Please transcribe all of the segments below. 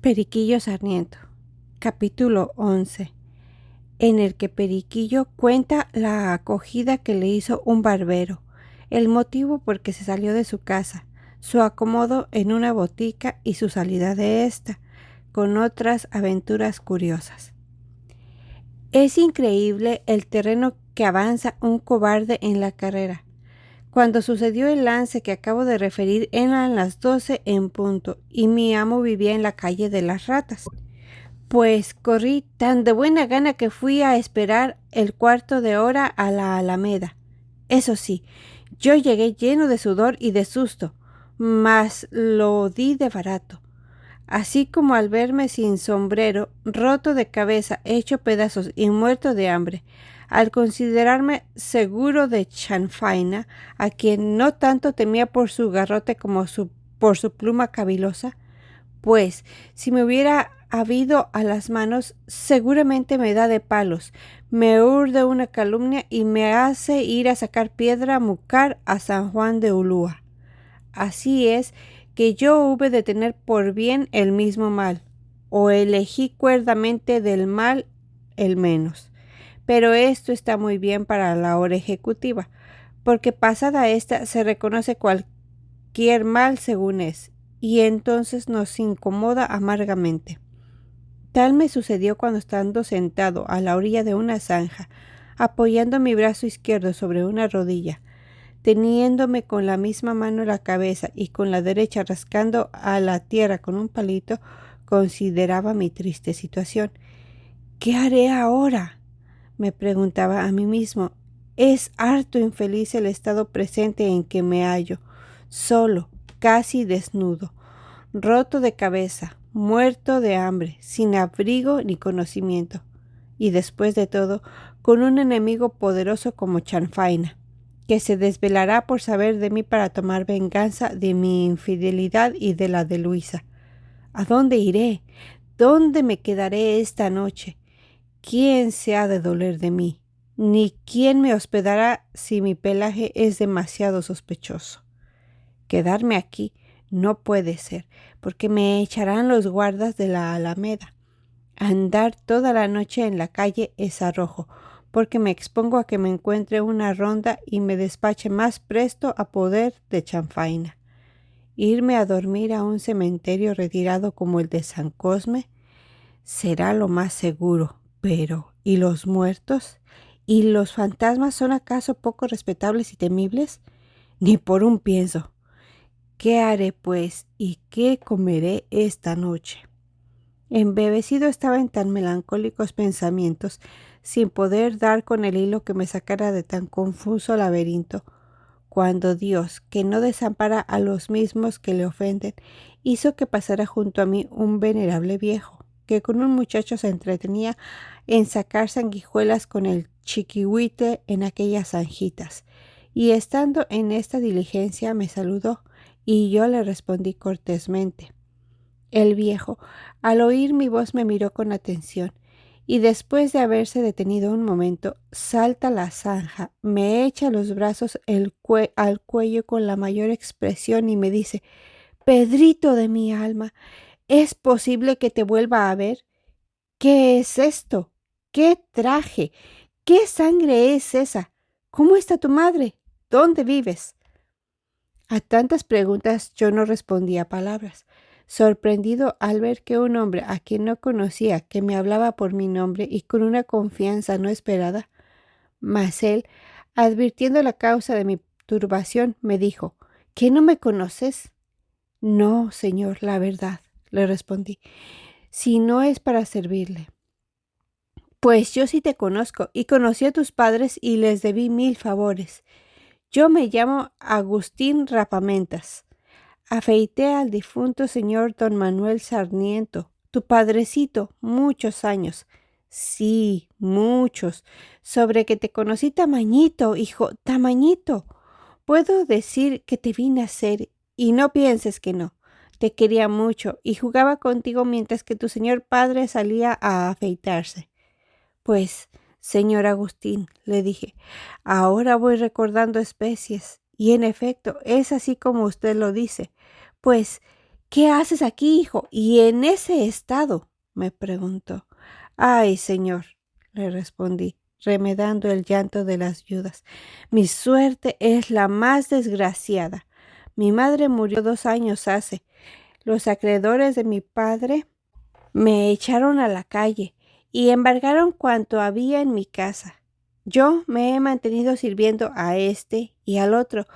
Periquillo Sarniento, capítulo 11, en el que Periquillo cuenta la acogida que le hizo un barbero, el motivo por que se salió de su casa, su acomodo en una botica y su salida de ésta, con otras aventuras curiosas. Es increíble el terreno que avanza un cobarde en la carrera. Cuando sucedió el lance que acabo de referir eran las 12 en punto y mi amo vivía en la calle de las Ratas. Pues corrí tan de buena gana que fui a esperar el cuarto de hora a la Alameda. Eso sí, yo llegué lleno de sudor y de susto, mas lo di de barato. Así como al verme sin sombrero, roto de cabeza, hecho pedazos y muerto de hambre, al considerarme seguro de Chanfaina, a quien no tanto temía por su garrote como por su pluma cavilosa, pues si me hubiera habido a las manos, seguramente me da de palos, me urde una calumnia y me hace ir a sacar piedra a Mucar a San Juan de Ulúa. Así es que yo hube de tener por bien el mismo mal, o elegí cuerdamente del mal el menos. Pero esto está muy bien para la hora ejecutiva, porque pasada esta se reconoce cualquier mal según es, y entonces nos incomoda amargamente. Tal me sucedió cuando estando sentado a la orilla de una zanja, apoyando mi brazo izquierdo sobre una rodilla, teniéndome con la misma mano la cabeza y con la derecha rascando a la tierra con un palito, consideraba mi triste situación. ¿Qué haré ahora?, me preguntaba a mí mismo. Es harto infeliz el estado presente en que me hallo, solo, casi desnudo, roto de cabeza, muerto de hambre, sin abrigo ni conocimiento, y después de todo, con un enemigo poderoso como Chanfaina, que se desvelará por saber de mí para tomar venganza de mi infidelidad y de la de Luisa. ¿A dónde iré? ¿Dónde me quedaré esta noche? ¿Quién se ha de doler de mí? Ni quién me hospedará si mi pelaje es demasiado sospechoso. Quedarme aquí no puede ser, porque me echarán los guardas de la Alameda. Andar toda la noche en la calle es arrojo, porque me expongo a que me encuentre una ronda y me despache más presto a poder de Chanfaina. Irme a dormir a un cementerio retirado como el de San Cosme será lo más seguro, pero ¿y los muertos? ¿Y los fantasmas son acaso poco respetables y temibles? Ni por un pienso. ¿Qué haré, pues, y qué comeré esta noche? Embebecido estaba en tan melancólicos pensamientos, sin poder dar con el hilo que me sacara de tan confuso laberinto, cuando Dios, que no desampara a los mismos que le ofenden, hizo que pasara junto a mí un venerable viejo, que con un muchacho se entretenía en sacar sanguijuelas con el chiquihuite en aquellas zanjitas, y estando en esta diligencia me saludó, y yo le respondí cortésmente. El viejo, al oír mi voz, me miró con atención, y después de haberse detenido un momento, salta la zanja, me echa los brazos al cuello con la mayor expresión y me dice: «Pedrito de mi alma, ¿es posible que te vuelva a ver? ¿Qué es esto? ¿Qué traje? ¿Qué sangre es esa? ¿Cómo está tu madre? ¿Dónde vives?». A tantas preguntas yo no respondía palabras, sorprendido al ver que un hombre a quien no conocía, que me hablaba por mi nombre y con una confianza no esperada, mas él, advirtiendo la causa de mi turbación, me dijo: «¿Que no me conoces?». «No, señor, la verdad», le respondí, «si no es para servirle». «Pues yo sí te conozco, y conocí a tus padres y les debí 1000 favores. Yo me llamo Agustín Rapamentas. Afeité al difunto señor don Manuel Sarniento, tu padrecito, muchos años. Sí, muchos. Sobre que te conocí tamañito, hijo, tamañito. Puedo decir que te vi nacer, y no pienses que no. Te quería mucho y jugaba contigo mientras que tu señor padre salía a afeitarse. Pues, señor Agustín, le dije, ahora voy recordando especies, y en efecto es así como usted lo dice. Pues, ¿Qué haces aquí, hijo? ¿Y en ese estado? Me preguntó. Ay, señor, le respondí, remedando el llanto de las viudas. Mi suerte es la más desgraciada. Mi madre murió 2 años hace. Los acreedores de mi padre me echaron a la calle y embargaron cuanto había en mi casa. Yo me he mantenido sirviendo a este y al otro,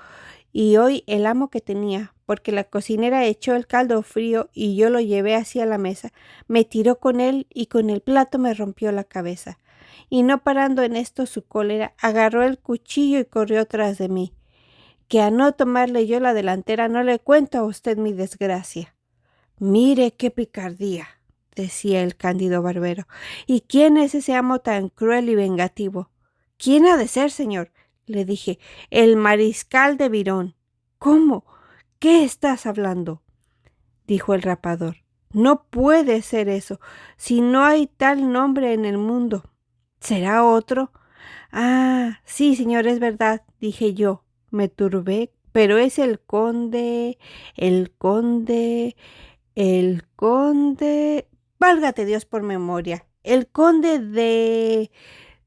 y hoy el amo que tenía, porque la cocinera echó el caldo frío y yo lo llevé hacia la mesa, me tiró con él y con el plato me rompió la cabeza. Y no parando en esto su cólera, agarró el cuchillo y corrió tras de mí. Que a no tomarle yo la delantera no le cuento a usted mi desgracia. Mire qué picardía, decía el cándido barbero. ¿Y quién es ese amo tan cruel y vengativo? ¿Quién ha de ser, señor? Le dije. El mariscal de Virón. ¿Cómo? ¿Qué estás hablando? Dijo el rapador. No puede ser eso, si no hay tal nombre en el mundo. ¿Será otro? Ah, sí, señor, es verdad, dije yo. Me turbé, pero es el conde, el conde... Válgate Dios por memoria. El conde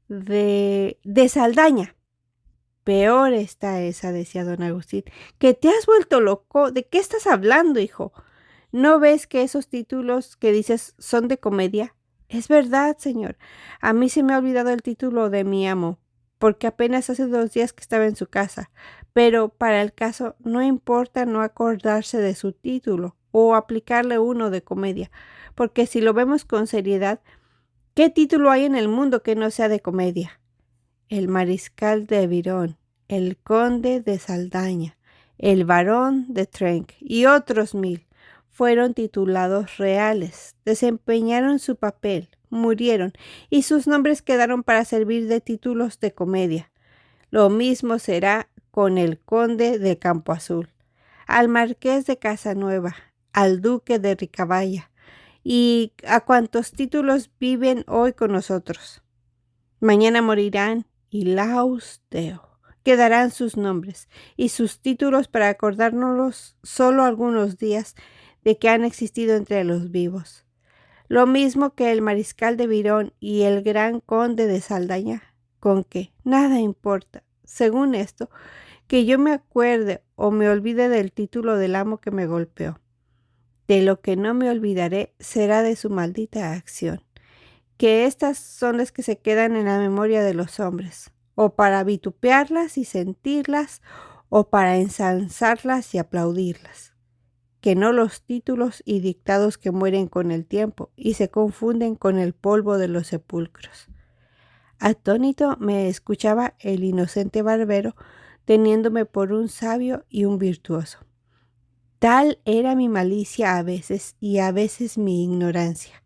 de Saldaña. Peor está esa, decía don Agustín. ¿Que te has vuelto loco? ¿De qué estás hablando, hijo? ¿No ves que esos títulos que dices son de comedia? Es verdad, señor. A mí se me ha olvidado el título de mi amo, porque apenas hace 2 días que estaba en su casa. Pero para el caso no importa no acordarse de su título o aplicarle uno de comedia, porque si lo vemos con seriedad, ¿qué título hay en el mundo que no sea de comedia? El mariscal de Virón, el conde de Saldaña, el barón de Trenck y otros 1000 fueron titulados reales, desempeñaron su papel, murieron y sus nombres quedaron para servir de títulos de comedia. Lo mismo será con el conde de Campo Azul, al marqués de Casanueva, al duque de Ricabaya y a cuantos títulos viven hoy con nosotros. Mañana morirán y laus Deo. Quedarán sus nombres y sus títulos para acordárnoslos solo algunos días de que han existido entre los vivos. Lo mismo que el mariscal de Virón y el gran conde de Saldaña, con que nada importa, según esto, que yo me acuerde o me olvide del título del amo que me golpeó. De lo que no me olvidaré será de su maldita acción, que estas son las que se quedan en la memoria de los hombres, o para vitupearlas y sentirlas, o para ensalzarlas y aplaudirlas, que no los títulos y dictados que mueren con el tiempo y se confunden con el polvo de los sepulcros. Atónito me escuchaba el inocente barbero, teniéndome por un sabio y un virtuoso. Tal era mi malicia a veces y a veces mi ignorancia.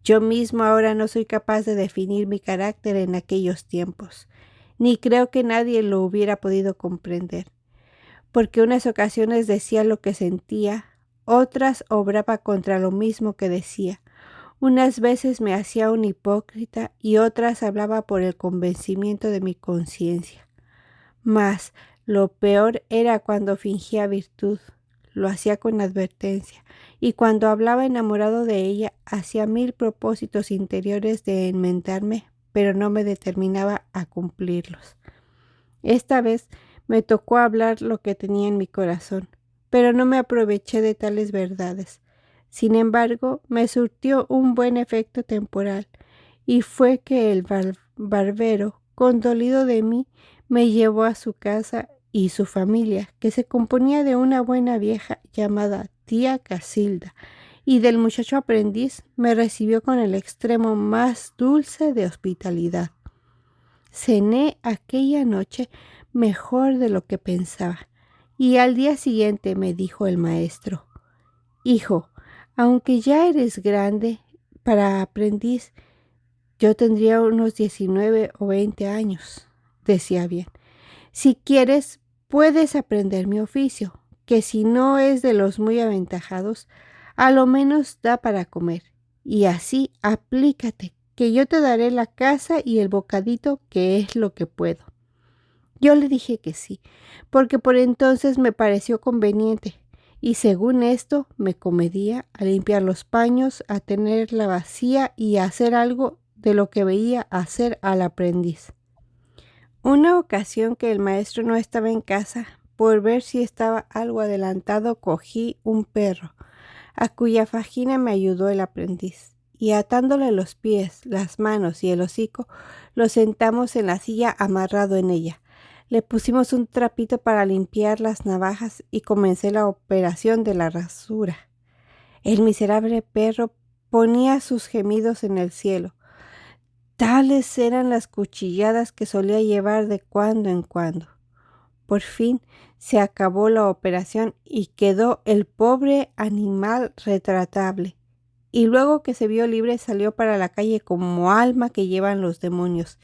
Yo mismo ahora no soy capaz de definir mi carácter en aquellos tiempos, ni creo que nadie lo hubiera podido comprender, porque unas ocasiones decía lo que sentía, otras obraba contra lo mismo que decía, unas veces me hacía un hipócrita y otras hablaba por el convencimiento de mi conciencia. Mas lo peor era cuando fingía virtud, lo hacía con advertencia, y cuando hablaba enamorado de ella, hacía 1000 propósitos interiores de enmendarme, pero no me determinaba a cumplirlos. Esta vez me tocó hablar lo que tenía en mi corazón, pero no me aproveché de tales verdades. Sin embargo, me surtió un buen efecto temporal, y fue que el barbero, condolido de mí, me llevó a su casa y su familia, que se componía de una buena vieja llamada tía Casilda, y del muchacho aprendiz, me recibió con el extremo más dulce de hospitalidad. Cené aquella noche mejor de lo que pensaba, y al día siguiente me dijo el maestro: «Hijo, aunque ya eres grande para aprendiz, yo tendría unos 19 o 20 años», decía bien. «Si quieres, puedes aprender mi oficio, que si no es de los muy aventajados, a lo menos da para comer. Y así aplícate, que yo te daré la casa y el bocadito, que es lo que puedo». Yo le dije que sí, porque por entonces me pareció conveniente, y según esto me comedía a limpiar los paños, a tenerla vacía y a hacer algo de lo que veía hacer al aprendiz. Una ocasión que el maestro no estaba en casa, por ver si estaba algo adelantado, cogí un perro, a cuya fajina me ayudó el aprendiz, y atándole los pies, las manos y el hocico, lo sentamos en la silla amarrado en ella. Le pusimos un trapito para limpiar las navajas y comencé la operación de la rasura. El miserable perro ponía sus gemidos en el cielo. Tales eran las cuchilladas que solía llevar de cuando en cuando. Por fin se acabó la operación y quedó el pobre animal retratable. Y luego que se vio libre salió para la calle como alma que llevan los demonios.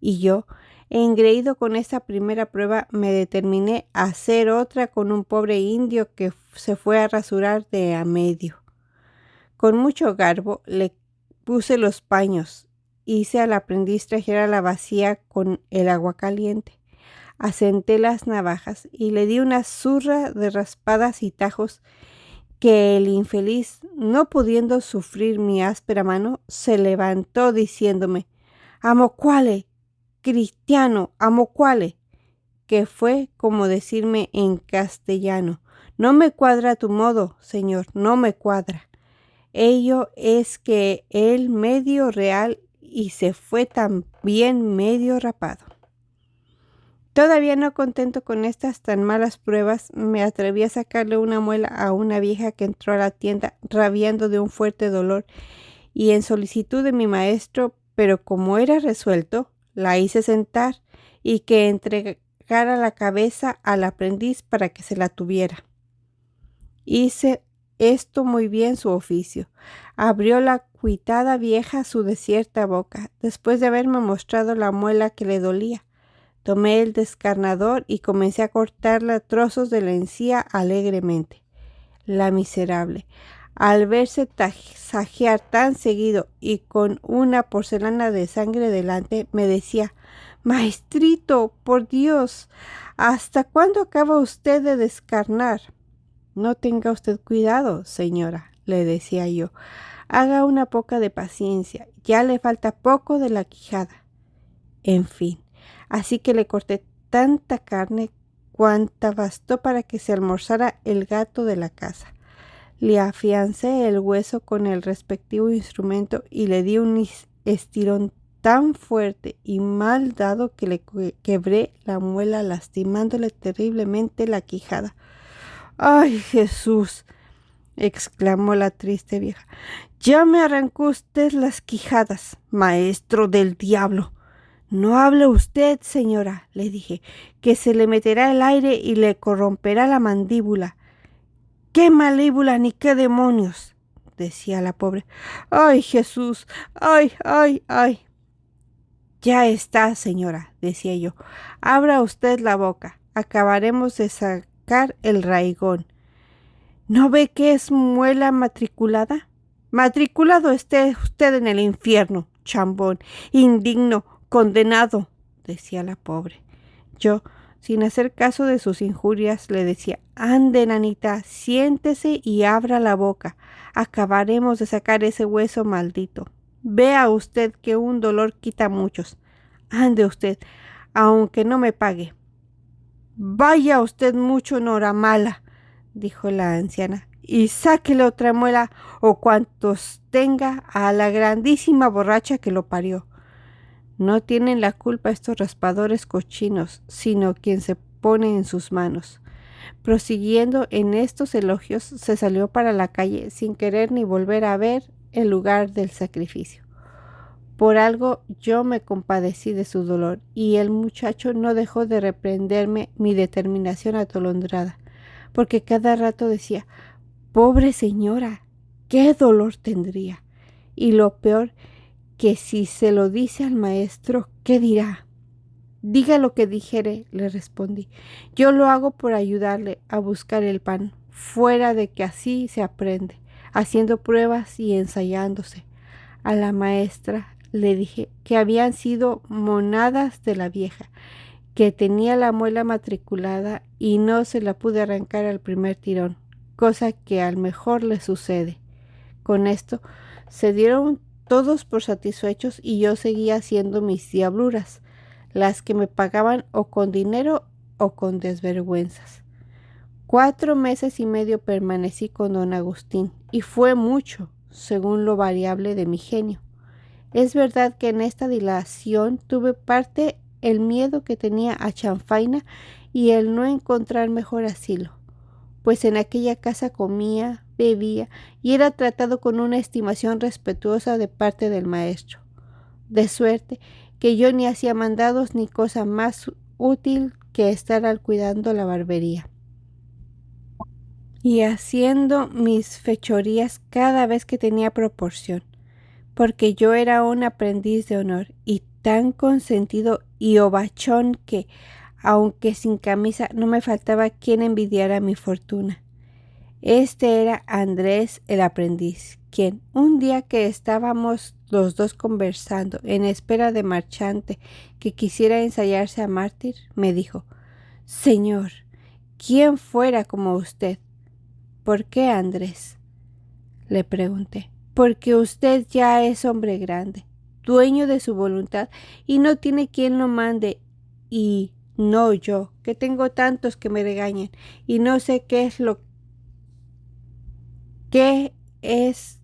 Y yo, engreído con esta primera prueba, me determiné a hacer otra con un pobre indio que se fue a rasurar de a medio. Con mucho garbo le puse los paños, hice al aprendiz trajera la vacía con el agua caliente, asenté las navajas y le di una zurra de raspadas y tajos que el infeliz, no pudiendo sufrir mi áspera mano, se levantó diciéndome: «Amocuale, cristiano, amocuale», que fue como decirme en castellano: «No me cuadra tu modo, señor, no me cuadra». Ello es que él medio real y se fue también medio rapado. Todavía no contento con estas tan malas pruebas, me atreví a sacarle una muela a una vieja que entró a la tienda rabiando de un fuerte dolor y en solicitud de mi maestro, pero como era resuelto, la hice sentar y que entregara la cabeza al aprendiz para que se la tuviera. Hice esto muy bien su oficio. Abrió la cuitada vieja su desierta boca, después de haberme mostrado la muela que le dolía. Tomé el descarnador y comencé a cortarle a trozos de la encía alegremente. La miserable, al verse tasajear tan seguido y con una porcelana de sangre delante, me decía: «Maestrito, por Dios, ¿hasta cuándo acaba usted de descarnar?» «No tenga usted cuidado, señora», le decía yo. «Haga una poca de paciencia, ya le falta poco de la quijada». En fin, así que le corté tanta carne cuanta bastó para que se almorzara el gato de la casa. Le afiancé el hueso con el respectivo instrumento y le di un estirón tan fuerte y mal dado que le quebré la muela, lastimándole terriblemente la quijada. «¡Ay, Jesús!», exclamó la triste vieja. «Ya me arrancó usted las quijadas, maestro del diablo». «No hable usted, señora», le dije, «que se le meterá el aire y le corromperá la mandíbula». «¡Qué mandíbula ni qué demonios!», decía la pobre. «¡Ay, Jesús! ¡Ay, ay, ay!». «Ya está, señora», decía yo, «abra usted la boca, acabaremos de sacar el raigón. ¿No ve que es muela matriculada? Matriculado esté usted en el infierno, chambón, indigno, condenado», decía la pobre. Yo, sin hacer caso de sus injurias, le decía: «Ande, nanita, siéntese y abra la boca. Acabaremos de sacar ese hueso maldito. Vea usted que un dolor quita muchos. Ande usted, aunque no me pague». «Vaya usted mucho en hora mala», dijo la anciana, «y sáquele otra muela o cuantos tenga a la grandísima borracha que lo parió. No tienen la culpa estos raspadores cochinos, sino quien se pone en sus manos». Prosiguiendo en estos elogios, se salió para la calle sin querer ni volver a ver el lugar del sacrificio. Por algo yo me compadecí de su dolor, y el muchacho no dejó de reprenderme mi determinación atolondrada, porque cada rato decía: «Pobre señora, qué dolor tendría. Y lo peor, que si se lo dice al maestro, ¿qué dirá?». «Diga lo que dijere», le respondí. «Yo lo hago por ayudarle a buscar el pan, fuera de que así se aprende, haciendo pruebas y ensayándose». A la maestra le dije que habían sido monadas de la vieja, que tenía la muela matriculada y no se la pude arrancar al primer tirón. cosa que al mejor le sucede. Con esto se dieron todos por satisfechos y yo seguía haciendo mis diabluras, las que me pagaban o con dinero o con desvergüenzas. 4 meses y medio permanecí con don Agustín y fue mucho, según lo variable de mi genio. Es verdad que en esta dilación tuve parte el miedo que tenía a chanfaina y el no encontrar mejor asilo, pues en aquella casa comía, bebía y era tratado con una estimación respetuosa de parte del maestro, de suerte que yo ni hacía mandados ni cosa más útil que estar al cuidando la barbería y haciendo mis fechorías cada vez que tenía proporción, porque yo era un aprendiz de honor y tan consentido y ovachón que, aunque sin camisa, no me faltaba quien envidiara mi fortuna. Este era Andrés el aprendiz, quien, un día que estábamos los dos conversando en espera de marchante que quisiera ensayarse a mártir, me dijo: «Señor, ¿quién fuera como usted?» «¿Por qué, Andrés?», le pregunté. «Porque usted ya es hombre grande, dueño de su voluntad y no tiene quien lo mande, y no yo, que tengo tantos que me regañen y no sé qué es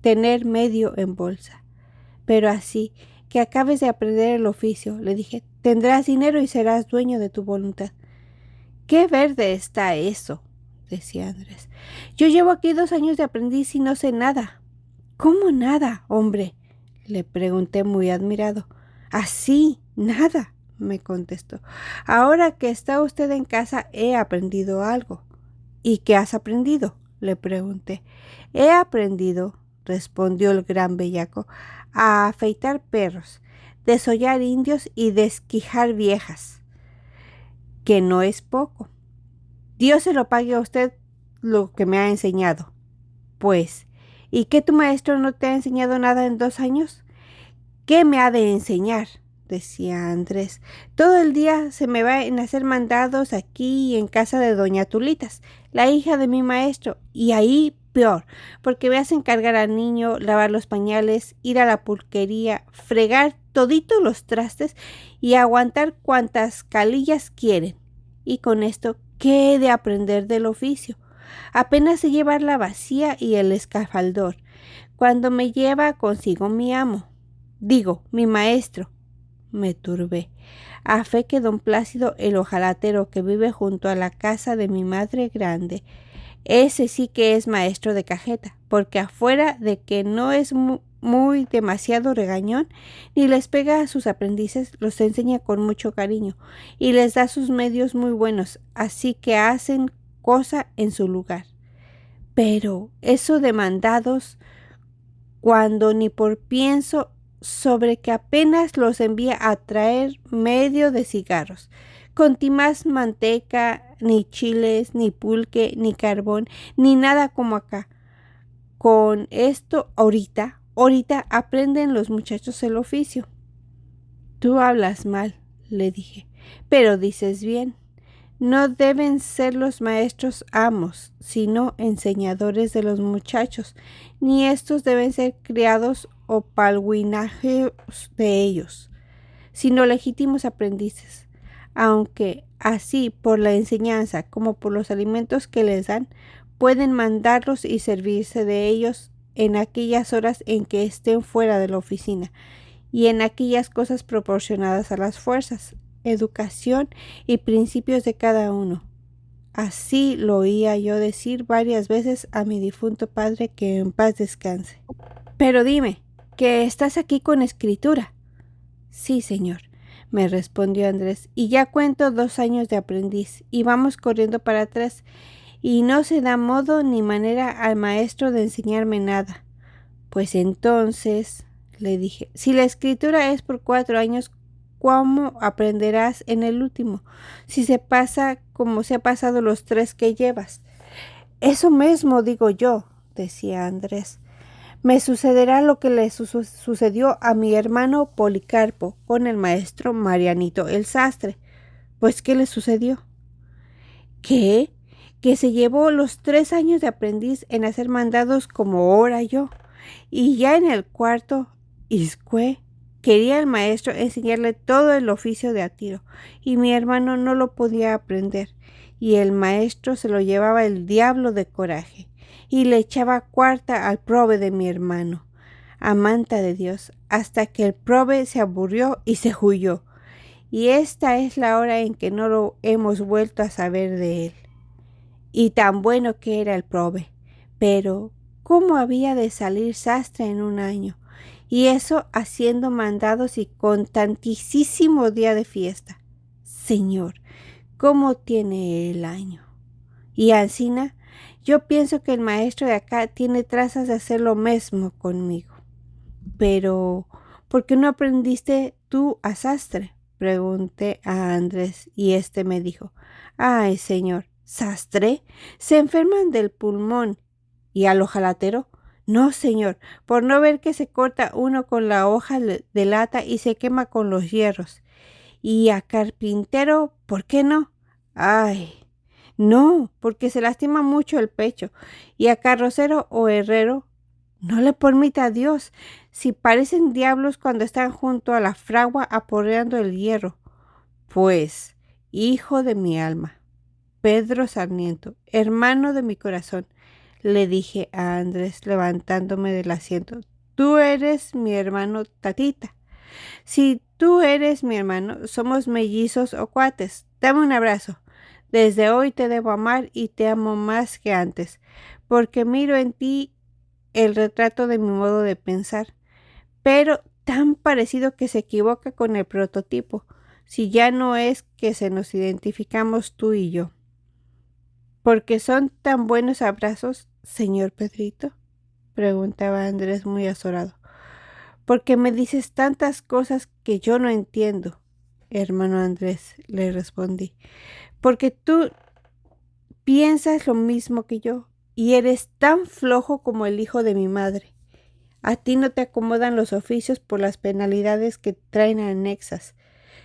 tener medio en bolsa. Pero así que acabes de aprender el oficio», le dije, «tendrás dinero y serás dueño de tu voluntad». «Qué verde está eso», decía Andrés. «Yo llevo aquí 2 años de aprendiz y no sé nada». «¿Cómo nada, hombre?», le pregunté muy admirado. «Así, nada», me contestó. «Ahora que está usted en casa he aprendido algo». «¿Y qué has aprendido?», le pregunté. «He aprendido», respondió el gran bellaco, «a afeitar perros, desollar indios y desquijar viejas, que no es poco. Dios se lo pague a usted lo que me ha enseñado». «Pues, ¿y qué tu maestro no te ha enseñado nada en 2 años?» «¿Qué me ha de enseñar?», decía Andrés. «Todo el día se me va en hacer mandados aquí y en casa de doña Tulitas, la hija de mi maestro, y ahí peor, porque me hacen cargar al niño, lavar los pañales, ir a la pulquería, fregar toditos los trastes y aguantar cuantas calillas quieren. Y con esto, ¿qué he de aprender del oficio? Apenas sé llevar la bacía y el escafaldor, cuando me lleva consigo mi amo. Digo, mi maestro». Me turbé. A fe que don Plácido, el hojalatero que vive junto a la casa de mi madre grande, ese sí que es maestro de cajeta, porque afuera de que no es muy demasiado regañón, ni les pega a sus aprendices, los enseña con mucho cariño y les da sus medios muy buenos, así que hacen cosa en su lugar. Pero eso de mandados, cuando ni por pienso, sobre que apenas los envía a traer medio de cigarros, con timás manteca, ni chiles, ni pulque, ni carbón, ni nada como acá. Con esto ahorita aprenden los muchachos el oficio». «Tú hablas mal», le dije, «pero dices bien. No deben ser los maestros amos, sino enseñadores de los muchachos, ni estos deben ser criados o palguinajes de ellos, sino legítimos aprendices, aunque así por la enseñanza como por los alimentos que les dan, pueden mandarlos y servirse de ellos en aquellas horas en que estén fuera de la oficina y en aquellas cosas proporcionadas a las fuerzas, educación y principios de cada uno». Así lo oía yo decir varias veces a mi difunto padre, que en paz descanse. «Pero dime, ¿que estás aquí con escritura?» «Sí, señor», me respondió Andrés, «y ya cuento 2 años de aprendiz, y vamos corriendo para atrás, y no se da modo ni manera al maestro de enseñarme nada». «Pues entonces», le dije, «si la escritura es por 4 años, ¿cómo aprenderás en el último, si se pasa como se ha pasado los 3 que llevas?» «Eso mismo digo yo», decía Andrés. «Me sucederá lo que le sucedió a mi hermano Policarpo con el maestro Marianito el sastre». «Pues, ¿qué le sucedió?». «¿Qué? que se llevó los 3 años de aprendiz en hacer mandados como ahora yo. Y ya en el cuarto, Iscue quería el maestro enseñarle todo el oficio de a tiro, y mi hermano no lo podía aprender, y el maestro se lo llevaba el diablo de coraje, y le echaba cuarta al probe de mi hermano, a manta de Dios, hasta que el probe se aburrió y se huyó, y esta es la hora en que no lo hemos vuelto a saber de él. Y tan bueno que era el probe, pero ¿cómo había de salir sastre en un año? Y eso haciendo mandados y con tantísimo día de fiesta. Señor, ¿cómo tiene el año? Y ansina, yo pienso que el maestro de acá tiene trazas de hacer lo mismo conmigo. Pero, ¿por qué no aprendiste tú a sastre? Pregunté a Andrés y éste me dijo, ay, señor, ¿sastre? Se enferman del pulmón. ¿Y al hojalatero? No, señor, por no ver que se corta uno con la hoja de lata y se quema con los hierros. ¿Y a carpintero, por qué no? Ay, no, porque se lastima mucho el pecho. ¿Y a carrocero o herrero? No le permita Dios, si parecen diablos cuando están junto a la fragua aporreando el hierro. Pues, hijo de mi alma, Pedro Sarmiento, hermano de mi corazón, le dije a Andrés levantándome del asiento, tú eres mi hermano Tatita. Si tú eres mi hermano, somos mellizos o cuates. Dame un abrazo. Desde hoy te debo amar y te amo más que antes, porque miro en ti el retrato de mi modo de pensar, pero tan parecido que se equivoca con el prototipo, si ya no es que se nos identificamos tú y yo. ¿Porque son tan buenos abrazos, señor Pedrito? Preguntaba Andrés muy azorado. Porque me dices tantas cosas que yo no entiendo, hermano Andrés, le respondí. Porque tú piensas lo mismo que yo y eres tan flojo como el hijo de mi madre. A ti no te acomodan los oficios por las penalidades que traen anexas.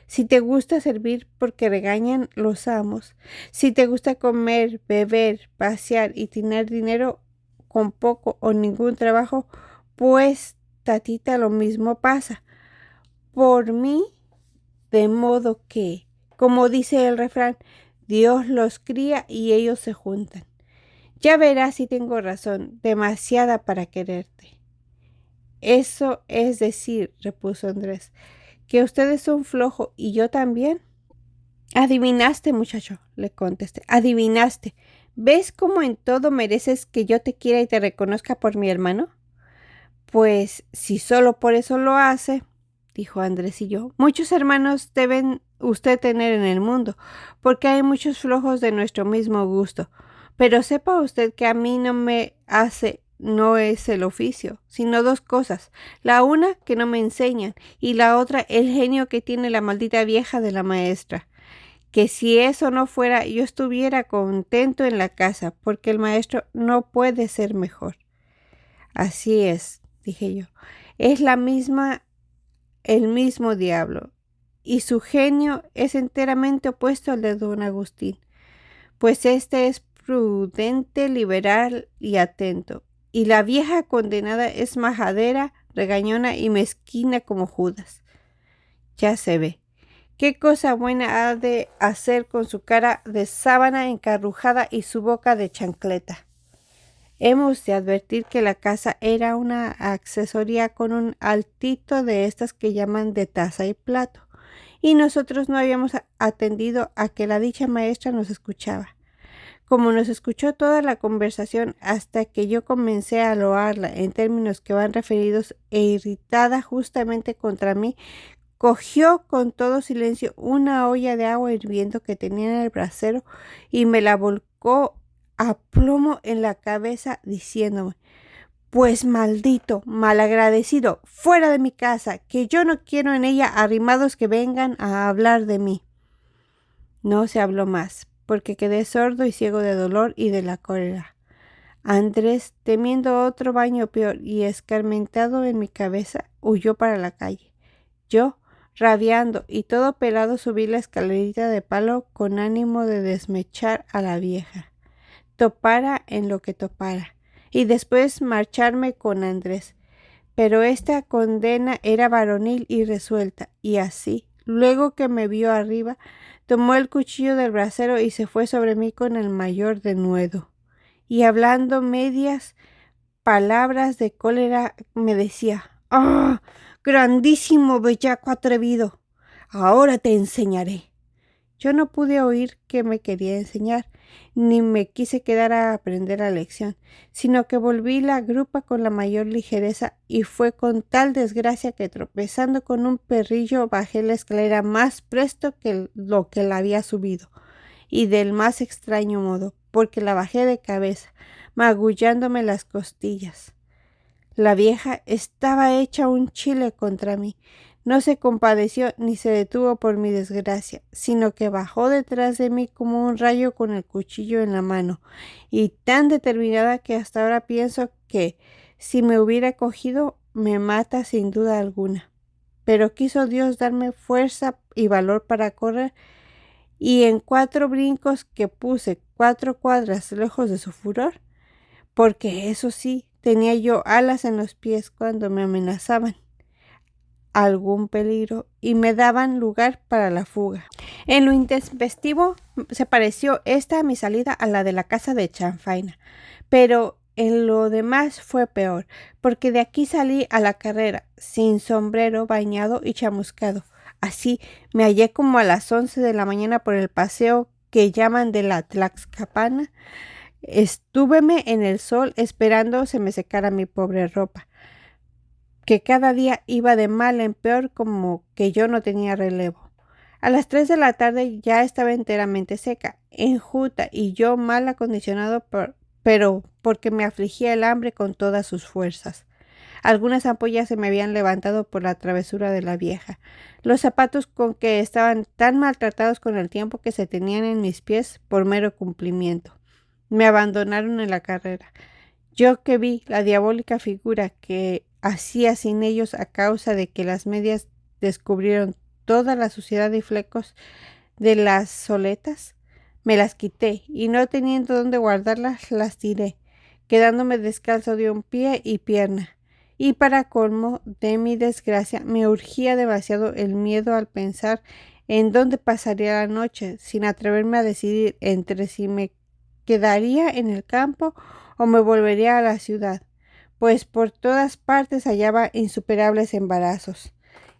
Si te gusta servir porque regañan los amos, si te gusta comer, beber, pasear y tener dinero con poco o ningún trabajo, pues, Tatita, lo mismo pasa. Por mí, de modo que, como dice el refrán, Dios los cría y ellos se juntan. Ya verás si tengo razón, demasiada para quererte. Eso es decir, repuso Andrés, que usted es un flojo y yo también. Adivinaste, muchacho, le contesté, adivinaste. ¿Ves cómo en todo mereces que yo te quiera y te reconozca por mi hermano? Pues si solo por eso lo hace, dijo Andrés y yo, muchos hermanos deben usted tener en el mundo, porque hay muchos flojos de nuestro mismo gusto. Pero sepa usted que a mí no es el oficio, sino dos cosas. La una, que no me enseñan, y la otra, el genio que tiene la maldita vieja de la maestra. Que si eso no fuera, yo estuviera contento en la casa, porque el maestro no puede ser mejor. Así es, dije yo, es el mismo diablo, y su genio es enteramente opuesto al de don Agustín, pues este es prudente, liberal y atento, y la vieja condenada es majadera, regañona y mezquina como Judas. Ya se ve. ¿Qué cosa buena ha de hacer con su cara de sábana encarrujada y su boca de chancleta? Hemos de advertir que la casa era una accesoría con un altito de estas que llaman de taza y plato, y nosotros no habíamos atendido a que la dicha maestra nos escuchaba. Como nos escuchó toda la conversación hasta que yo comencé a loarla en términos que van referidos e irritada justamente contra mí, cogió con todo silencio una olla de agua hirviendo que tenía en el brasero y me la volcó a plomo en la cabeza diciéndome, pues maldito, malagradecido, fuera de mi casa, que yo no quiero en ella arrimados que vengan a hablar de mí. No se habló más, porque quedé sordo y ciego de dolor y de la cólera. Andrés, temiendo otro baño peor y escarmentado en mi cabeza, huyó para la calle. Yo, rabiando y todo pelado, subí la escalerita de palo con ánimo de desmechar a la vieja. topara en lo que topara, y después marcharme con Andrés. Pero esta condena era varonil y resuelta, y así, luego que me vio arriba, tomó el cuchillo del brasero y se fue sobre mí con el mayor denuedo. Y hablando medias palabras de cólera, me decía: «¡Ah, grandísimo bellaco atrevido! Ahora te enseñaré». Yo no pude oír que me quería enseñar, ni me quise quedar a aprender la lección, sino que volví la grupa con la mayor ligereza, y fue con tal desgracia que, tropezando con un perrillo, bajé la escalera más presto que lo que la había subido, y del más extraño modo, porque la bajé de cabeza, magullándome las costillas. La vieja estaba hecha un chile contra mí. No se compadeció ni se detuvo por mi desgracia, sino que bajó detrás de mí como un rayo con el cuchillo en la mano, y tan determinada que hasta ahora pienso que, si me hubiera cogido, me mata sin duda alguna. Pero quiso Dios darme fuerza y valor para correr, y en 4 brincos que puse 4 cuadras lejos de su furor, porque eso sí, tenía yo alas en los pies cuando me amenazaban algún peligro y me daban lugar para la fuga. En lo intempestivo se pareció esta a mi salida a la de la casa de Chanfaina, pero en lo demás fue peor, porque de aquí salí a la carrera, sin sombrero, bañado y chamuscado. Así me hallé como a las 11 de la mañana por el paseo que llaman de la Tlaxcapana. Estúveme en el sol esperando se me secara mi pobre ropa, que cada día iba de mal en peor, como que yo no tenía relevo. A las 3 de la tarde ya estaba enteramente seca, enjuta, y yo mal acondicionado, pero porque me afligía el hambre con todas sus fuerzas. Algunas ampollas se me habían levantado por la travesura de la vieja. Los zapatos con que estaban tan maltratados con el tiempo que se tenían en mis pies por mero cumplimiento. Me abandonaron en la carrera. Yo que vi la diabólica figura que hacía sin ellos a causa de que las medias descubrieron toda la suciedad y flecos de las soletas, me las quité, y no teniendo dónde guardarlas, las tiré, quedándome descalzo de un pie y pierna. Y para colmo de mi desgracia, me urgía demasiado el miedo al pensar en dónde pasaría la noche, sin atreverme a decidir entre si me quedaría en el campo o me volvería a la ciudad, pues por todas partes hallaba insuperables embarazos.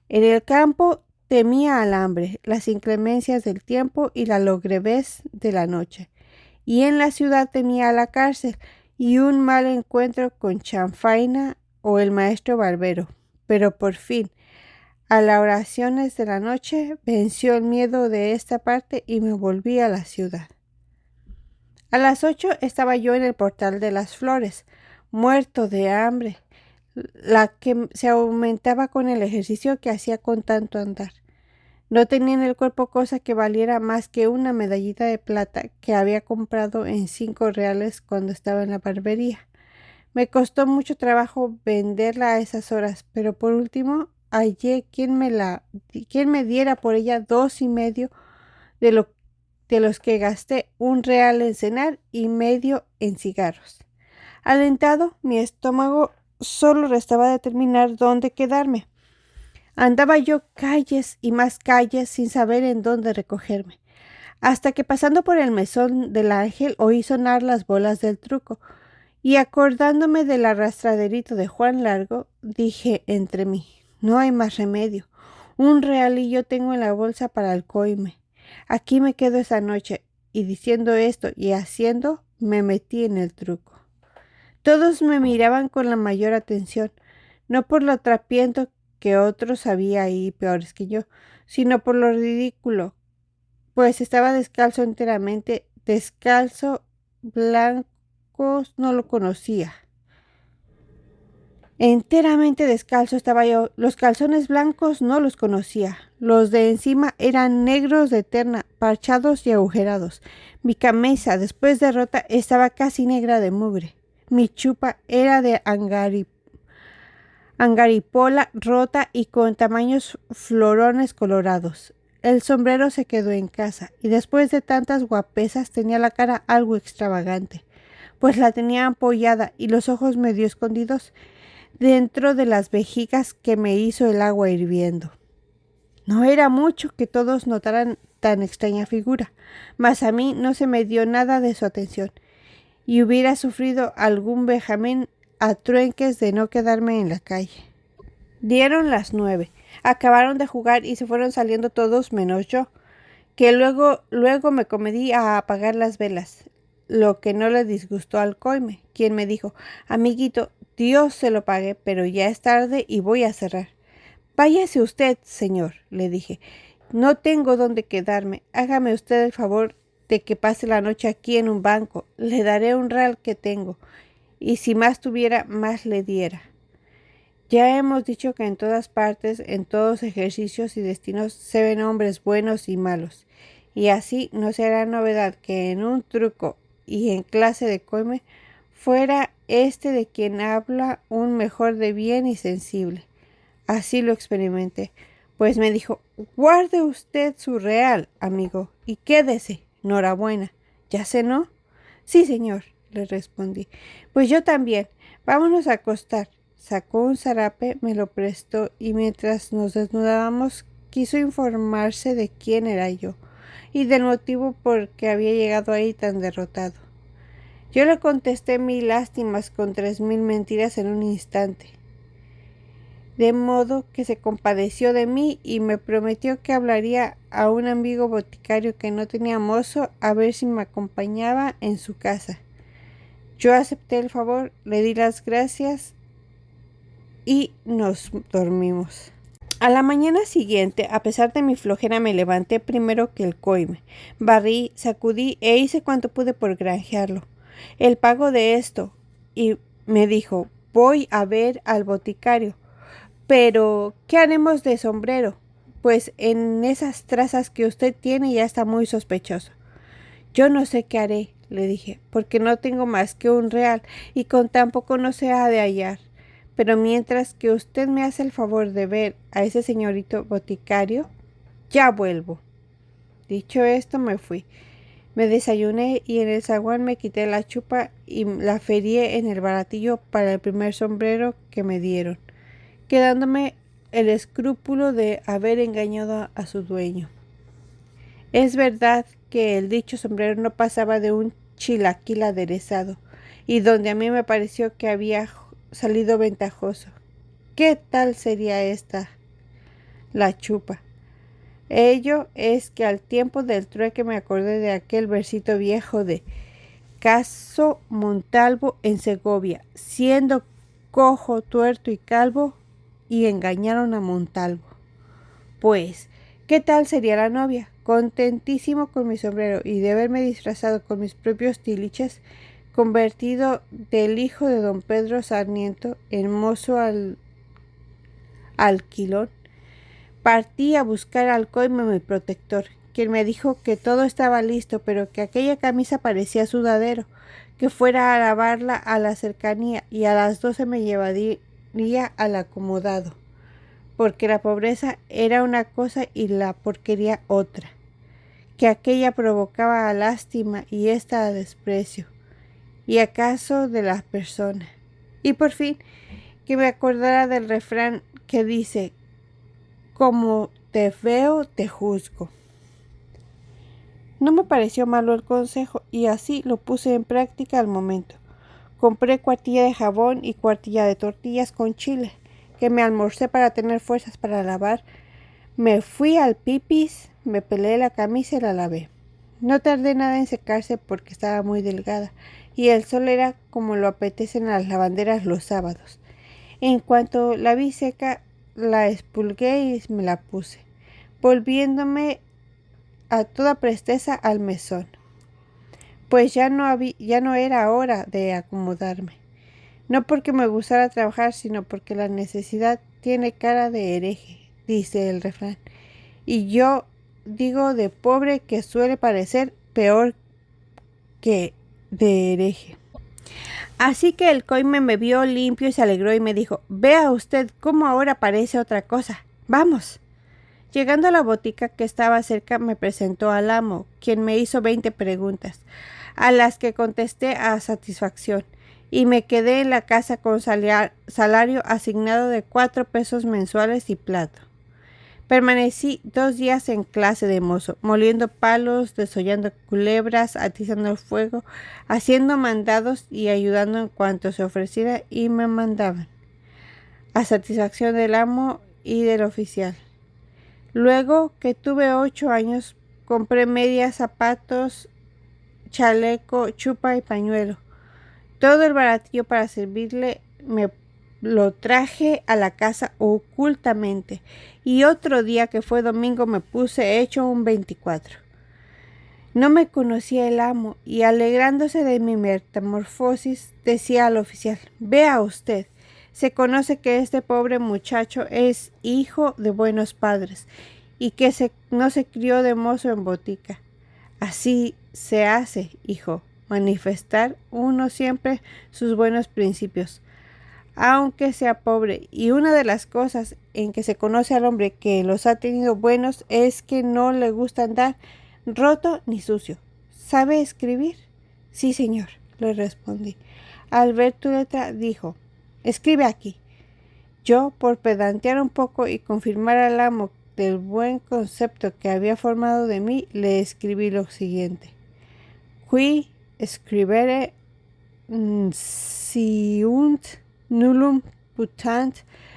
En el campo temía al hambre, las inclemencias del tiempo y la logreguez de la noche, y en la ciudad temía a la cárcel y un mal encuentro con Chanfaina o el maestro barbero. Pero por fin, a las oraciones de la noche, venció el miedo de esta parte y me volví a la ciudad. A las 8 estaba yo en el portal de las Flores, muerto de hambre, la que se aumentaba con el ejercicio que hacía con tanto andar. No tenía en el cuerpo cosa que valiera más que una medallita de plata que había comprado en 5 reales cuando estaba en la barbería. Me costó mucho trabajo venderla a esas horas, pero por último hallé quien me diera por ella 2,5 de los que gasté 1 real en cenar y medio en cigarros. Alentado, mi estómago solo restaba determinar dónde quedarme. Andaba yo calles y más calles sin saber en dónde recogerme, hasta que pasando por el mesón del Ángel oí sonar las bolas del truco, y acordándome del arrastraderito de Juan Largo, dije entre mí: no hay más remedio, 1 realillo tengo en la bolsa para el coime. Aquí me quedo esa noche, y diciendo esto y haciendo, me metí en el truco. Todos me miraban con la mayor atención, no por lo trapiento que otros había ahí peores que yo, sino por lo ridículo, pues estaba descalzo enteramente, descalzo, blancos no lo conocía. Enteramente descalzo estaba yo, los calzones blancos no los conocía, los de encima eran negros de terna, parchados y agujerados. Mi camisa, después de rota, estaba casi negra de mugre. Mi chupa era de angaripola rota y con tamaños florones colorados. El sombrero se quedó en casa y después de tantas guapesas tenía la cara algo extravagante, pues la tenía apoyada y los ojos medio escondidos dentro de las vejigas que me hizo el agua hirviendo. No era mucho que todos notaran tan extraña figura, mas a mí no se me dio nada de su atención, y hubiera sufrido algún vejamen a truenques de no quedarme en la calle. Dieron las 9, acabaron de jugar y se fueron saliendo todos menos yo, que luego me comedí a apagar las velas, lo que no le disgustó al coime, quien me dijo: amiguito, Dios se lo pague, pero ya es tarde y voy a cerrar. Váyase usted, señor, le dije. No tengo dónde quedarme. Hágame usted el favor de que pase la noche aquí en un banco. Le daré un real que tengo, y si más tuviera, más le diera. Ya hemos dicho que en todas partes, en todos ejercicios y destinos, se ven hombres buenos y malos, y así no será novedad que en un truco y en clase de coime fuera este de quien habla un mejor de bien y sensible. Así lo experimenté, pues me dijo: guarde usted su real, amigo, y quédese. Norabuena. ¿Ya cenó? Sí, señor, le respondí. Pues yo también. Vámonos a acostar. Sacó un zarape, me lo prestó y mientras nos desnudábamos quiso informarse de quién era yo y del motivo por que había llegado ahí tan derrotado. Yo le contesté 1000 lástimas con 3000 mentiras en un instante, de modo que se compadeció de mí y me prometió que hablaría a un amigo boticario que no tenía mozo a ver si me acompañaba en su casa. Yo acepté el favor, le di las gracias y nos dormimos. A la mañana siguiente, a pesar de mi flojera, me levanté primero que el coime. Barrí, sacudí e hice cuanto pude por granjearlo. El pago de esto, y me dijo: voy a ver al boticario. Pero, ¿qué haremos de sombrero? Pues en esas trazas que usted tiene ya está muy sospechoso. Yo no sé qué haré, le dije, porque no tengo más que un real y con tan poco no se ha de hallar. Pero mientras que usted me hace el favor de ver a ese señorito boticario, ya vuelvo. Dicho esto, me fui. Me desayuné y en el zaguán me quité la chupa y la ferié en el baratillo para el primer sombrero que me dieron, quedándome el escrúpulo de haber engañado a su dueño. Es verdad que el dicho sombrero no pasaba de un chilaquil aderezado, y donde a mí me pareció que había salido ventajoso. ¿Qué tal sería esta la chupa? Ello es que al tiempo del trueque me acordé de aquel versito viejo de Caso Montalvo en Segovia, siendo cojo, tuerto y calvo, y engañaron a Montalvo. Pues, ¿qué tal sería la novia? Contentísimo con mi sombrero y de haberme disfrazado con mis propios tiliches, convertido del hijo de don Pedro Sarmiento en mozo alquilón, partí a buscar al coime mi protector, quien me dijo que todo estaba listo, pero que aquella camisa parecía sudadero, que fuera a lavarla a la cercanía y a las 12 me llevaría al acomodado, porque la pobreza era una cosa y la porquería otra, que aquella provocaba a lástima y ésta a desprecio, y acaso de las personas. Y por fin, que me acordara del refrán que dice: como te veo, te juzgo. No me pareció malo el consejo y así lo puse en práctica al momento. Compré cuartilla de jabón y cuartilla de tortillas con chile, que me almorcé para tener fuerzas para lavar. Me fui al pipis, me pelé la camisa y la lavé. No tardé nada en secarse porque estaba muy delgada y el sol era como lo apetecen a las lavanderas los sábados. En cuanto la vi seca, la expulgué y me la puse, volviéndome a toda presteza al mesón, pues ya no era hora de acomodarme. No porque me gustara trabajar, sino porque la necesidad tiene cara de hereje, dice el refrán, y yo digo de pobre que suele parecer peor que de hereje. Así que el coime me vio limpio y se alegró y me dijo: vea usted cómo ahora parece otra cosa. Vamos. Llegando a la botica que estaba cerca, me presentó al amo, quien me hizo 20 preguntas, a las que contesté a satisfacción, y me quedé en la casa con salario asignado de 4 pesos mensuales y plato. Permanecí 2 días en clase de mozo, moliendo palos, desollando culebras, atizando el fuego, haciendo mandados y ayudando en cuanto se ofreciera y me mandaban, a satisfacción del amo y del oficial. Luego que tuve 8 años, compré medias, zapatos, chaleco, chupa y pañuelo. Todo el baratillo para servirle me lo traje a la casa ocultamente, y otro día que fue domingo me puse hecho un 24. No me conocía el amo, y alegrándose de mi metamorfosis, decía al oficial: «Vea usted, se conoce que este pobre muchacho es hijo de buenos padres, y que no se crió de mozo en botica. Así se hace, hijo, manifestar uno siempre sus buenos principios, aunque sea pobre, y una de las cosas en que se conoce al hombre que los ha tenido buenos es que no le gusta andar roto ni sucio. ¿Sabe escribir?» «Sí, señor», le respondí. Al ver tu letra, dijo: «Escribe aquí». Yo, por pedantear un poco y confirmar al amo del buen concepto que había formado de mí, le escribí lo siguiente: «Qui scribere siunt nullum putant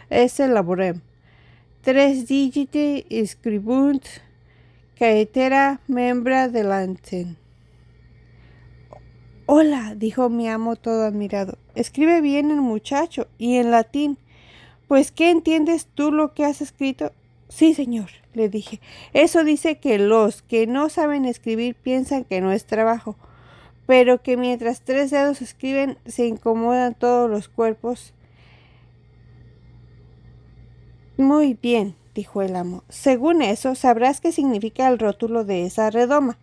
esse laborem. 3 digiti scribunt caetera membra delantem». «Hola», dijo mi amo todo admirado, «escribe bien el muchacho, y en latín. Pues, ¿qué entiendes tú lo que has escrito?» «Sí, señor», le dije. «Eso dice que los que no saben escribir piensan que no es trabajo, pero que mientras 3 dedos escriben se incomodan todos los cuerpos». «Muy bien», dijo el amo. «Según eso, sabrás qué significa el rótulo de esa redoma.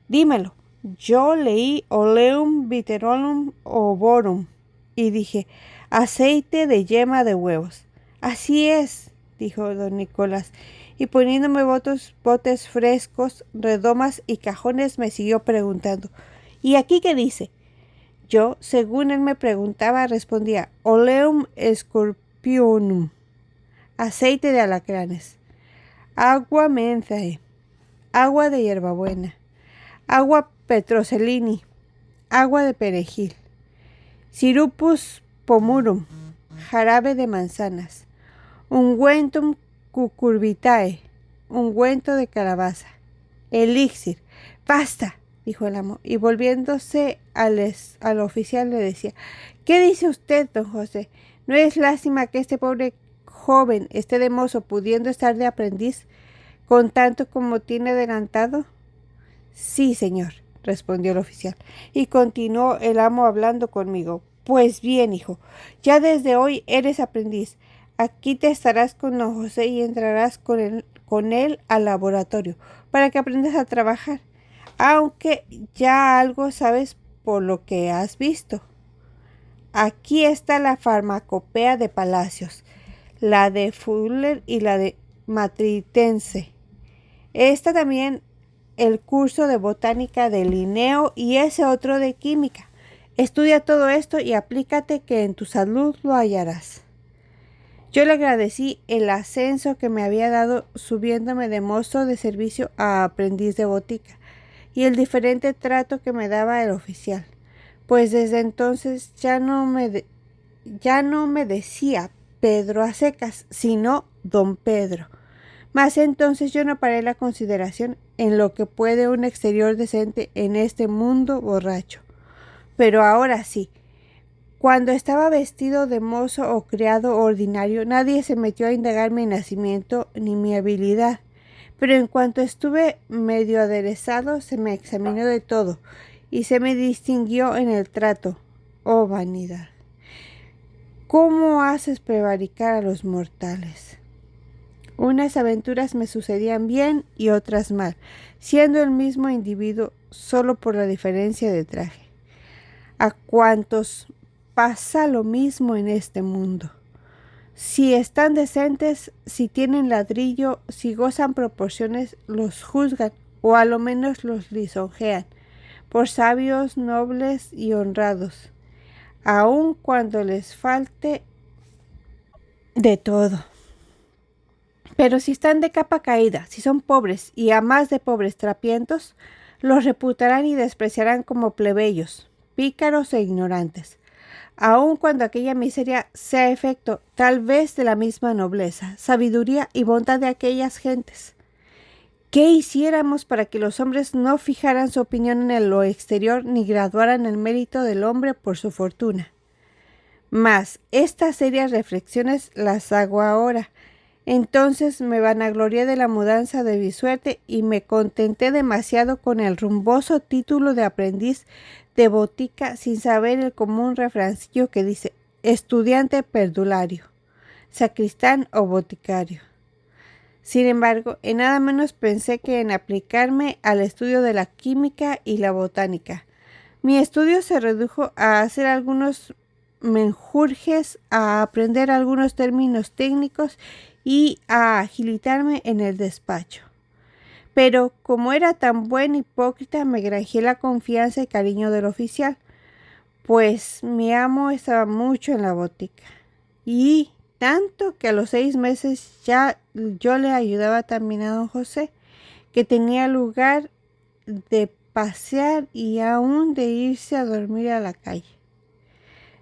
Dímelo». Yo leí oleum viterorum ovorum y dije: «aceite de yema de huevos». «Así es», dijo don Nicolás, y poniéndome botes frescos, redomas y cajones, me siguió preguntando: «¿Y aquí qué dice?» Yo, según él me preguntaba, respondía: «oleum scorpionum», aceite de alacranes; «agua menthae», agua de hierbabuena; «agua petroselini», agua de perejil; «sirupus pomorum», jarabe de manzanas; «ungüentum cucurbitae», ungüento de calabaza; «elixir». «Basta», dijo el amo, y volviéndose al oficial le decía: «¿Qué dice usted, don José? ¿No es lástima que este pobre joven esté de mozo, pudiendo estar de aprendiz, con tanto como tiene adelantado?» «Sí, señor», respondió el oficial, y continuó el amo hablando conmigo: «Pues bien, hijo, ya desde hoy eres aprendiz. Aquí te estarás con don José y entrarás con él al laboratorio, para que aprendas a trabajar, aunque ya algo sabes por lo que has visto. Aquí está la farmacopea de Palacios, la de Fuller y la de Matritense. Está también el curso de botánica de Linneo y ese otro de química. Estudia todo esto y aplícate, que en tu salud lo hallarás». Yo le agradecí el ascenso que me había dado, subiéndome de mozo de servicio a aprendiz de botica, y el diferente trato que me daba el oficial, pues desde entonces ya no me decía Pedro a secas, sino don Pedro. Mas entonces yo no paré la consideración en lo que puede un exterior decente en este mundo borracho. Pero ahora sí, cuando estaba vestido de mozo o criado ordinario, nadie se metió a indagar mi nacimiento ni mi habilidad. Pero en cuanto estuve medio aderezado, se me examinó de todo y se me distinguió en el trato. Oh vanidad, ¿cómo haces prevaricar a los mortales? Unas aventuras me sucedían bien y otras mal, siendo el mismo individuo, solo por la diferencia de traje. A cuantos pasa lo mismo en este mundo. Si están decentes, si tienen ladrillo, si gozan proporciones, los juzgan, o a lo menos los lisonjean, por sabios, nobles y honrados, aun cuando les falte de todo. Pero si están de capa caída, si son pobres y a más de pobres trapientos, los reputarán y despreciarán como plebeyos, pícaros e ignorantes, aun cuando aquella miseria sea efecto tal vez de la misma nobleza, sabiduría y bondad de aquellas gentes. ¿Qué hiciéramos para que los hombres no fijaran su opinión en lo exterior ni graduaran el mérito del hombre por su fortuna? Mas estas serias reflexiones las hago ahora. Entonces me vanaglorié de la mudanza de mi suerte y me contenté demasiado con el rumboso título de aprendiz de botica sin saber el común refrancillo que dice estudiante perdulario, sacristán o boticario. Sin embargo, en nada menos pensé que en aplicarme al estudio de la química y la botánica. Mi estudio se redujo a hacer algunos menjurjes, a aprender algunos términos técnicos y a agilitarme en el despacho. Pero como era tan buen hipócrita, me granjeé la confianza y cariño del oficial, pues mi amo estaba mucho en la botica, y tanto que a los 6 meses ya yo le ayudaba también a don José, que tenía lugar de pasear y aún de irse a dormir a la calle.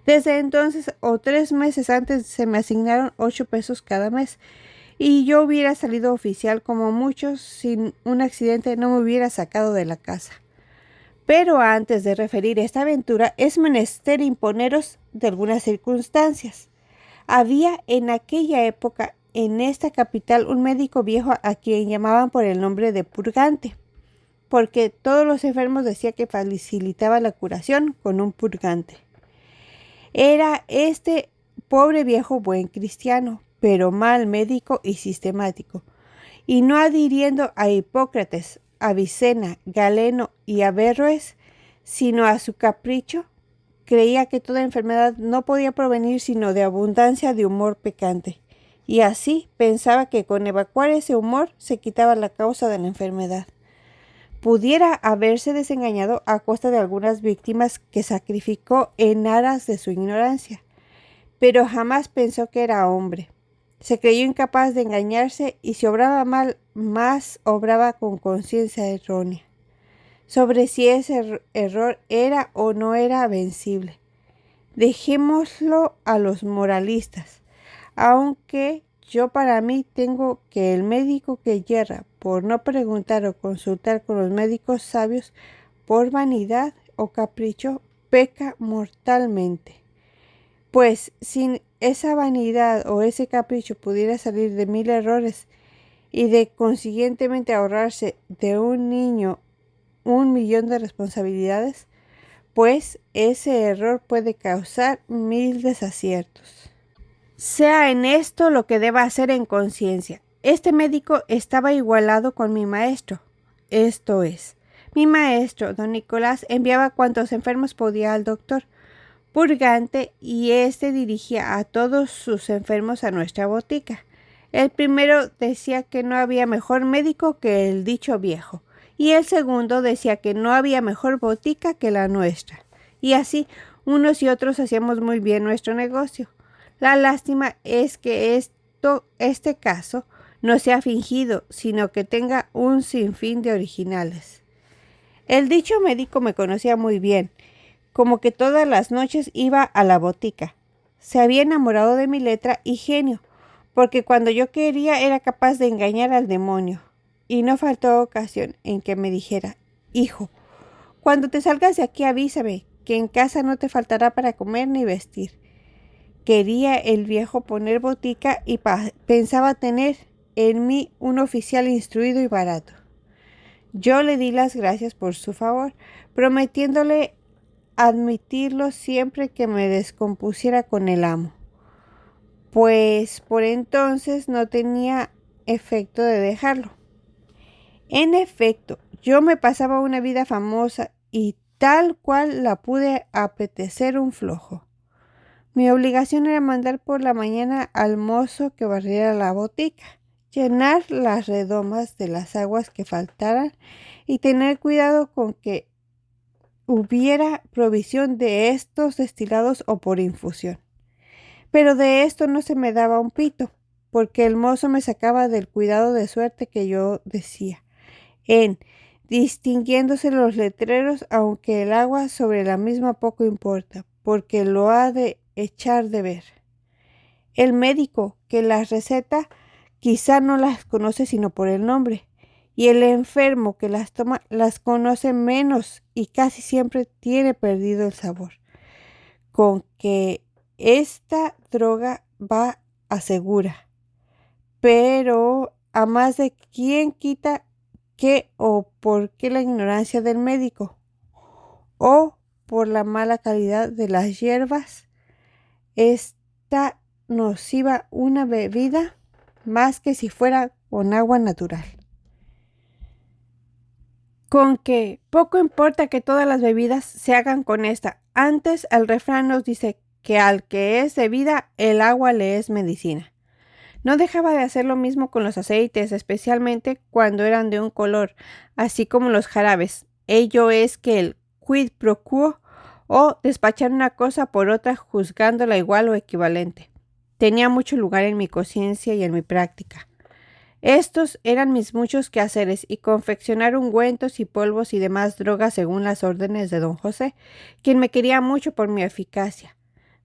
Desde entonces, o 3 meses antes, se me asignaron 8 pesos cada mes, y yo hubiera salido oficial como muchos, sin un accidente no me hubiera sacado de la casa. Pero antes de referir esta aventura, es menester imponeros de algunas circunstancias. Había en aquella época en esta capital un médico viejo a quien llamaban por el nombre de purgante, porque todos los enfermos decían que facilitaba la curación con un purgante. Era este pobre viejo buen cristiano, pero mal médico y sistemático, y no adhiriendo a Hipócrates, Avicena, Galeno y Averroes, sino a su capricho, creía que toda enfermedad no podía provenir sino de abundancia de humor pecante, y así pensaba que con evacuar ese humor se quitaba la causa de la enfermedad. Pudiera haberse desengañado a costa de algunas víctimas que sacrificó en aras de su ignorancia, pero jamás pensó que era hombre. Se creyó incapaz de engañarse y si obraba mal, más obraba con conciencia errónea sobre si ese error era o no era vencible. Dejémoslo a los moralistas, aunque yo para mí tengo que el médico que yerra por no preguntar o consultar con los médicos sabios por vanidad o capricho peca mortalmente. Pues sin esa vanidad o ese capricho pudiera salir de 1000 errores y de consiguientemente ahorrarse de un niño 1.000.000 de responsabilidades, pues ese error puede causar 1000 desaciertos. Sea en esto lo que deba hacer en conciencia. Este médico estaba igualado con mi maestro, esto es, mi maestro, don Nicolás, enviaba cuantos enfermos podía al doctor purgante y éste dirigía a todos sus enfermos a nuestra botica. El primero decía que no había mejor médico que el dicho viejo, y el segundo decía que no había mejor botica que la nuestra. Y así, unos y otros hacíamos muy bien nuestro negocio. La lástima es que este caso no sea fingido, sino que tenga un sinfín de originales. El dicho médico me conocía muy bien, como que todas las noches iba a la botica. Se había enamorado de mi letra y genio, porque cuando yo quería era capaz de engañar al demonio. Y no faltó ocasión en que me dijera: hijo, cuando te salgas de aquí avísame, que en casa no te faltará para comer ni vestir. Quería el viejo poner botica y pensaba tener en mí un oficial instruido y barato. Yo le di las gracias por su favor, prometiéndole admitirlo siempre que me descompusiera con el amo, pues por entonces no tenía efecto de dejarlo. En efecto, yo me pasaba una vida famosa y tal cual la pude apetecer un flojo. Mi obligación era mandar por la mañana al mozo que barriera la botica, llenar las redomas de las aguas que faltaran y tener cuidado con que hubiera provisión de estos destilados o por infusión. Pero de esto no se me daba un pito, porque el mozo me sacaba del cuidado de suerte que yo decía, en distinguiéndose los letreros, aunque el agua sobre la misma poco importa, porque lo ha de echar de ver. El médico que las receta quizá no las conoce sino por el nombre, y el enfermo que las toma las conoce menos y casi siempre tiene perdido el sabor. Con que esta droga va a segura, pero a más de quién quita qué o por qué la ignorancia del médico o por la mala calidad de las hierbas está nociva una bebida más que si fuera con agua natural. Con que poco importa que todas las bebidas se hagan con esta. Antes el refrán nos dice que al que es bebida, el agua le es medicina. No dejaba de hacer lo mismo con los aceites, especialmente cuando eran de un color, así como los jarabes. Ello es que el quid pro quo o despachar una cosa por otra juzgándola igual o equivalente tenía mucho lugar en mi conciencia y en mi práctica. Estos eran mis muchos quehaceres y confeccionar ungüentos y polvos y demás drogas según las órdenes de don José, quien me quería mucho por mi eficacia.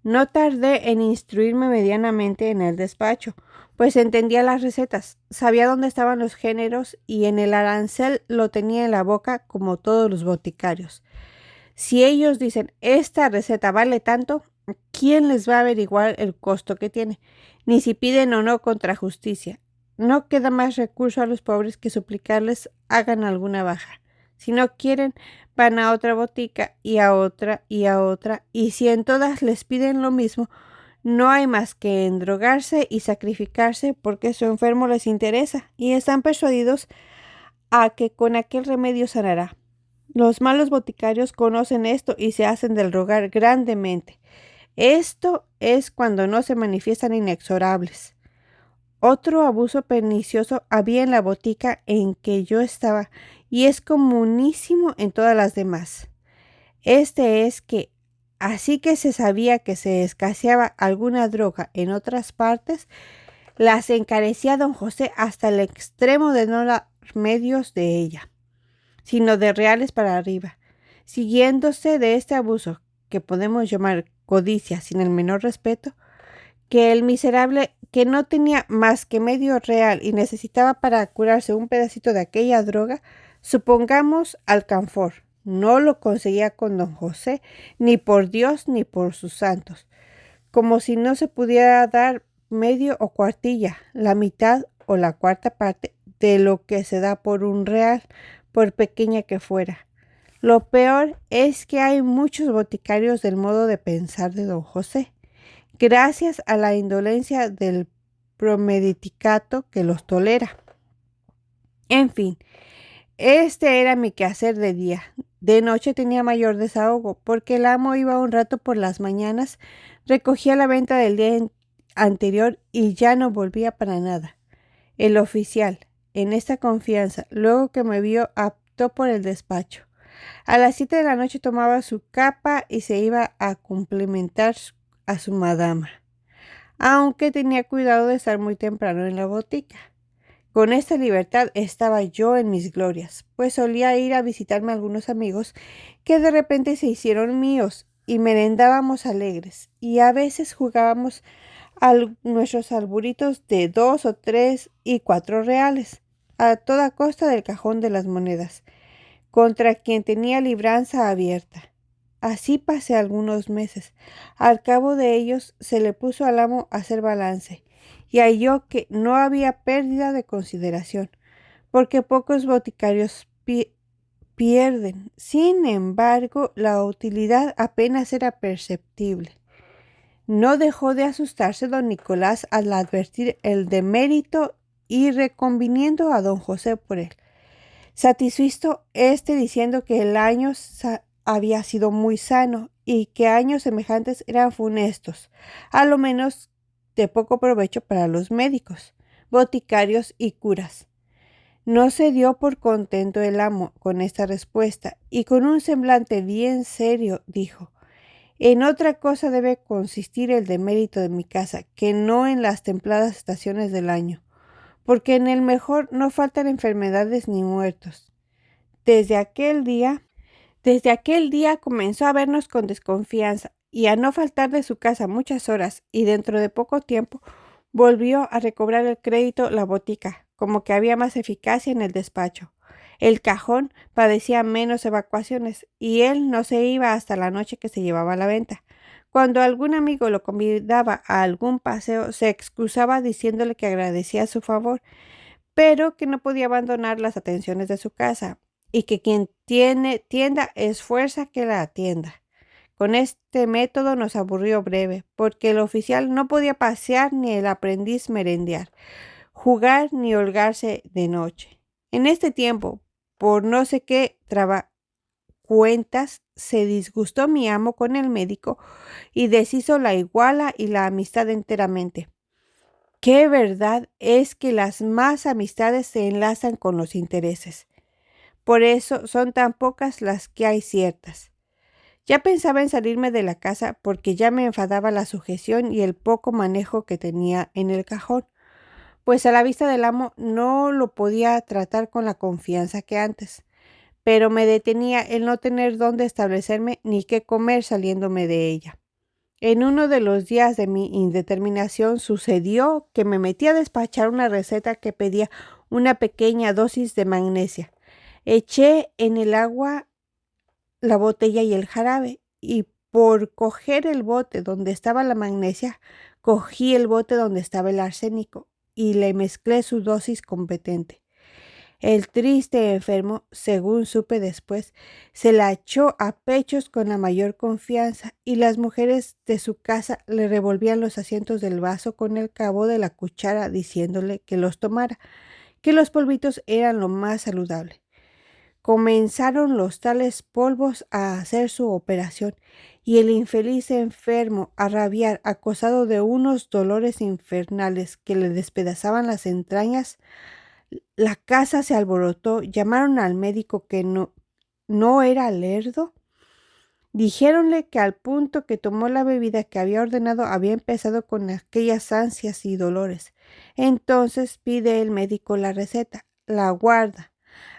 No tardé en instruirme medianamente en el despacho, pues entendía las recetas, sabía dónde estaban los géneros y en el arancel lo tenía en la boca como todos los boticarios. Si ellos dicen, esta receta vale tanto, ¿quién les va a averiguar el costo que tiene? Ni si piden o no contra justicia. No queda más recurso a los pobres que suplicarles hagan alguna baja. Si no quieren, van a otra botica y a otra y a otra, y si en todas les piden lo mismo, no hay más que endrogarse y sacrificarse porque su enfermo les interesa y están persuadidos a que con aquel remedio sanará. Los malos boticarios conocen esto y se hacen del rogar grandemente. Esto es cuando no se manifiestan inexorables. Otro abuso pernicioso había en la botica en que yo estaba y es comunísimo en todas las demás. Este es que, así que se sabía que se escaseaba alguna droga en otras partes, las encarecía don José hasta el extremo de no dar medios de ella, sino de reales para arriba, siguiéndose de este abuso, que podemos llamar codicia sin el menor respeto, que el miserable que no tenía más que medio real y necesitaba para curarse un pedacito de aquella droga, supongamos alcanfor, no lo conseguía con don José, ni por Dios ni por sus santos, como si no se pudiera dar medio o cuartilla, la mitad o la cuarta parte de lo que se da por un real, por pequeña que fuera. Lo peor es que hay muchos boticarios del modo de pensar de don José, gracias a la indolencia del promedicato que los tolera. En fin, este era mi quehacer de día. De noche tenía mayor desahogo, porque el amo iba un rato por las mañanas, recogía la venta del día anterior y ya no volvía para nada. El oficial, en esta confianza, luego que me vio, optó por el despacho. A las 7 de la noche tomaba su capa y se iba a cumplimentar a su madama, aunque tenía cuidado de estar muy temprano en la botica. Con esta libertad estaba yo en mis glorias, pues solía ir a visitarme a algunos amigos que de repente se hicieron míos y merendábamos alegres, y a veces jugábamos a nuestros alburitos de 2 o 3 y 4 reales, a toda costa del cajón de las monedas, contra quien tenía libranza abierta. Así pasé algunos meses. Al cabo de ellos se le puso al amo a hacer balance, y halló que no había pérdida de consideración, porque pocos boticarios pierden. Sin embargo, la utilidad apenas era perceptible. No dejó de asustarse don Nicolás al advertir el demérito y reconviniendo a don José por él. Satisfizo diciendo que el año había sido muy sano y que años semejantes eran funestos, a lo menos de poco provecho para los médicos, boticarios y curas. No se dio por contento el amo con esta respuesta y con un semblante bien serio dijo: en otra cosa debe consistir el demérito de mi casa, que no en las templadas estaciones del año, porque en el mejor no faltan enfermedades ni muertos. Desde aquel día comenzó a vernos con desconfianza y a no faltar de su casa muchas horas, y dentro de poco tiempo volvió a recobrar el crédito la botica, como que había más eficacia en el despacho. El cajón padecía menos evacuaciones y él no se iba hasta la noche que se llevaba a la venta. Cuando algún amigo lo convidaba a algún paseo, se excusaba diciéndole que agradecía su favor, pero que no podía abandonar las atenciones de su casa y que quien tiene tienda es fuerza que la atienda. Con este método nos aburrió breve, porque el oficial no podía pasear ni el aprendiz merendear, jugar ni holgarse de noche. En este tiempo, por no sé qué cuentas, se disgustó mi amo con el médico y deshizo la iguala y la amistad enteramente. Qué verdad es que las más amistades se enlazan con los intereses. Por eso son tan pocas las que hay ciertas. Ya pensaba en salirme de la casa porque ya me enfadaba la sujeción y el poco manejo que tenía en el cajón, pues a la vista del amo no lo podía tratar con la confianza que antes, pero me detenía el no tener dónde establecerme ni qué comer saliéndome de ella. En uno de los días de mi indeterminación sucedió que me metí a despachar una receta que pedía una pequeña dosis de magnesia. Eché en el agua la botella y el jarabe, y por coger el bote donde estaba la magnesia, cogí el bote donde estaba el arsénico y le mezclé su dosis competente. El triste enfermo, según supe después, se la echó a pechos con la mayor confianza, y las mujeres de su casa le revolvían los asientos del vaso con el cabo de la cuchara, diciéndole que los tomara, que los polvitos eran lo más saludable. Comenzaron los tales polvos a hacer su operación, y el infeliz enfermo, a rabiar, acosado de unos dolores infernales que le despedazaban las entrañas. La casa se alborotó, llamaron al médico, que no era lerdo. Dijéronle que al punto que tomó la bebida que había ordenado había empezado con aquellas ansias y dolores. Entonces pide el médico la receta, la guarda,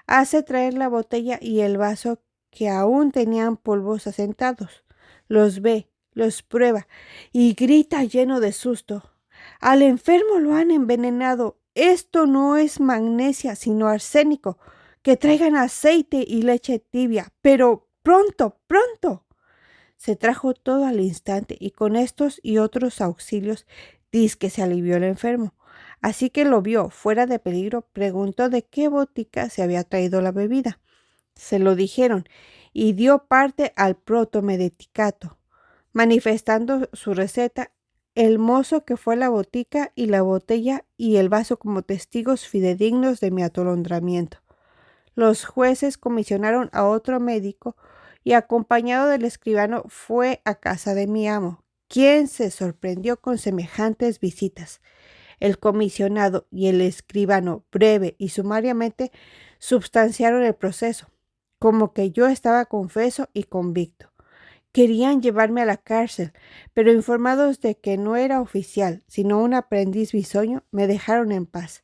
hace traer la botella y el vaso que aún tenían polvos asentados. Los ve, los prueba y grita lleno de susto: al enfermo lo han envenenado. Esto no es magnesia, sino arsénico. Que traigan aceite y leche tibia, pero pronto, pronto. Se trajo todo al instante, y con estos y otros auxilios dizque se alivió el enfermo. Así que lo vio fuera de peligro, preguntó de qué botica se había traído la bebida. Se lo dijeron, y dio parte al protomedicato, manifestando su receta, el mozo que fue a la botica y la botella y el vaso como testigos fidedignos de mi atolondramiento. Los jueces comisionaron a otro médico y, acompañado del escribano, fue a casa de mi amo, quien se sorprendió con semejantes visitas. El comisionado y el escribano, breve y sumariamente, substanciaron el proceso, como que yo estaba confeso y convicto. Querían llevarme a la cárcel, pero informados de que no era oficial, sino un aprendiz bisoño, me dejaron en paz,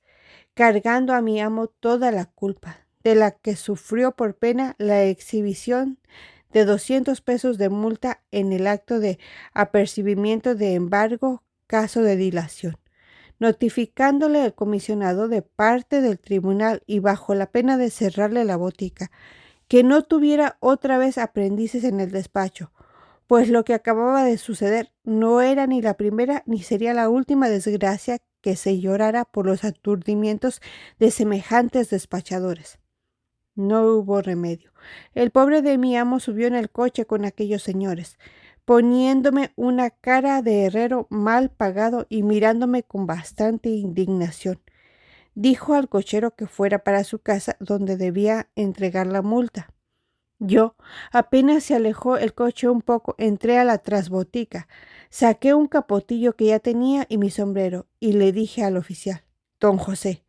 cargando a mi amo toda la culpa, de la que sufrió por pena la exhibición de 200 pesos de multa en el acto de apercibimiento de embargo, caso de dilación, notificándole al comisionado de parte del tribunal, y bajo la pena de cerrarle la botica, que no tuviera otra vez aprendices en el despacho, pues lo que acababa de suceder no era ni la primera ni sería la última desgracia que se llorara por los aturdimientos de semejantes despachadores. No hubo remedio. El pobre de mi amo subió en el coche con aquellos señores, poniéndome una cara de herrero mal pagado y mirándome con bastante indignación. Dijo al cochero que fuera para su casa, donde debía entregar la multa. Yo, apenas se alejó el coche un poco, entré a la trasbotica, saqué un capotillo que ya tenía y mi sombrero, y le dije al oficial: «Don José,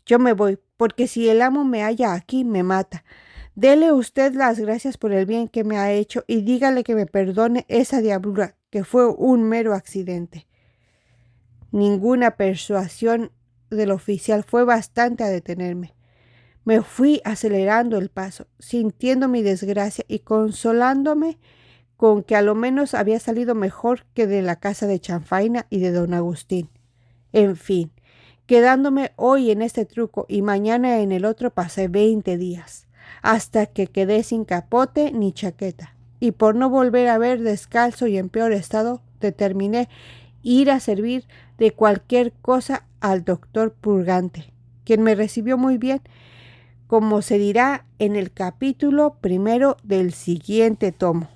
yo me voy, porque si el amo me halla aquí, me mata. Dele usted las gracias por el bien que me ha hecho y dígale que me perdone esa diablura, que fue un mero accidente». Ninguna persuasión del oficial fue bastante a detenerme. Me fui acelerando el paso, sintiendo mi desgracia y consolándome con que a lo menos había salido mejor que de la casa de Chanfaina y de don Agustín. En fin, quedándome hoy en este truco y mañana en el otro, pasé 20 días, hasta que quedé sin capote ni chaqueta, y por no volver a ver descalzo y en peor estado, determiné ir a servir de cualquier cosa al doctor Purgante, quien me recibió muy bien, como se dirá en el capítulo primero del siguiente tomo.